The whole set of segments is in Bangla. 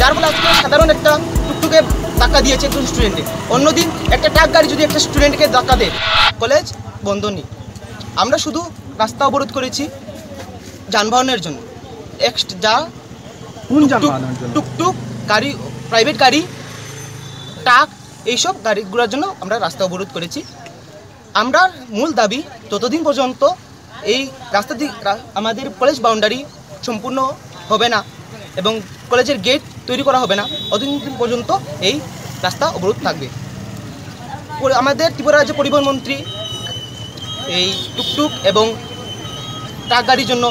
যার ফলে আজকে সাধারণ একটা টুকটুকে ধাক্কা দিয়েছে একজন স্টুডেন্টে। অন্যদিন একটা ট্রাক গাড়ি যদি একটা স্টুডেন্টকে ধাক্কা দেয়, কলেজ বন্ধ নেই। আমরা শুধু রাস্তা অবরোধ করেছি যানবাহনের জন্য, যা টুকটুক গাড়ি, প্রাইভেট গাড়ি, ট্রাক, এইসব গাড়িগুলোর জন্য আমরা রাস্তা অবরোধ করেছি। আমরা মূল দাবি ততদিন পর্যন্ত এই রাস্তা আমাদের কলেজ বাউন্ডারি সম্পূর্ণ হবে না এবং কলেজের গেট তৈরি করা হবে না, অতদিন পর্যন্ত এই রাস্তা অবরোধ থাকবে। আমাদের ত্রিপুরা রাজ্যের পরিবহন মন্ত্রী এই টুকটুক এবং ট্রাক গাড়ির জন্য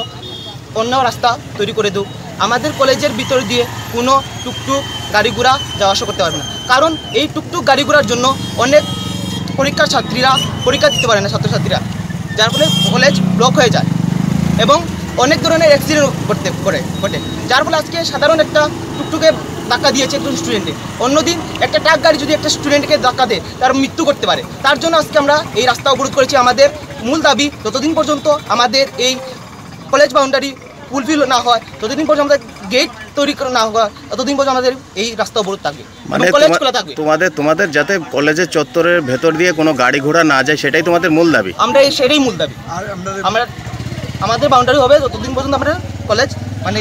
অন্য রাস্তা তৈরি করে দেব। আমাদের কলেজের ভিতর দিয়ে কোনো টুকটুক গাড়ি ঘোড়া যাওয়া আসা করতে পারবে না, কারণ এই টুকটুক গাড়ি ঘোড়ার জন্য অনেক পরীক্ষার ছাত্রীরা পরীক্ষা দিতে পারে না, ছাত্রছাত্রীরা, যার ফলে কলেজ ব্লক হয়ে যায় এবং অনেক ধরনের অ্যাক্সিডেন্ট ঘটে। যার ফলে আজকে সাধারণ একটা টুকটুকে ধাক্কা দিয়েছে একজন স্টুডেন্টে। অন্যদিন একটা ট্রাক গাড়ি যদি একটা স্টুডেন্টকে ধাক্কা দেয়, তার মৃত্যু করতে পারে। তার জন্য আজকে আমরা এই রাস্তা অবরোধ করেছি। আমাদের মূল দাবি ততদিন পর্যন্ত আমাদের এই কলেজ বাউন্ডারি ফুলফিল না হয়, ততদিন পর্যন্ত আমাদের গেট তৈরি না হয়, ততদিন পর্যন্ত আমাদের এই রাস্তা অবরোধ থাকবে, মানে কলেজ খোলা থাকবে। তোমাদের যাতে কলেজের চত্বরের ভেতর দিয়ে কোনো গাড়ি ঘোড়া না যায়, সেটাই তোমাদের মূল দাবি। আমরা সেটাই মূল দাবি। আমরা আমাদের বাউন্ডারি হবে ততদিন পর্যন্ত আমরা কলেজ মানে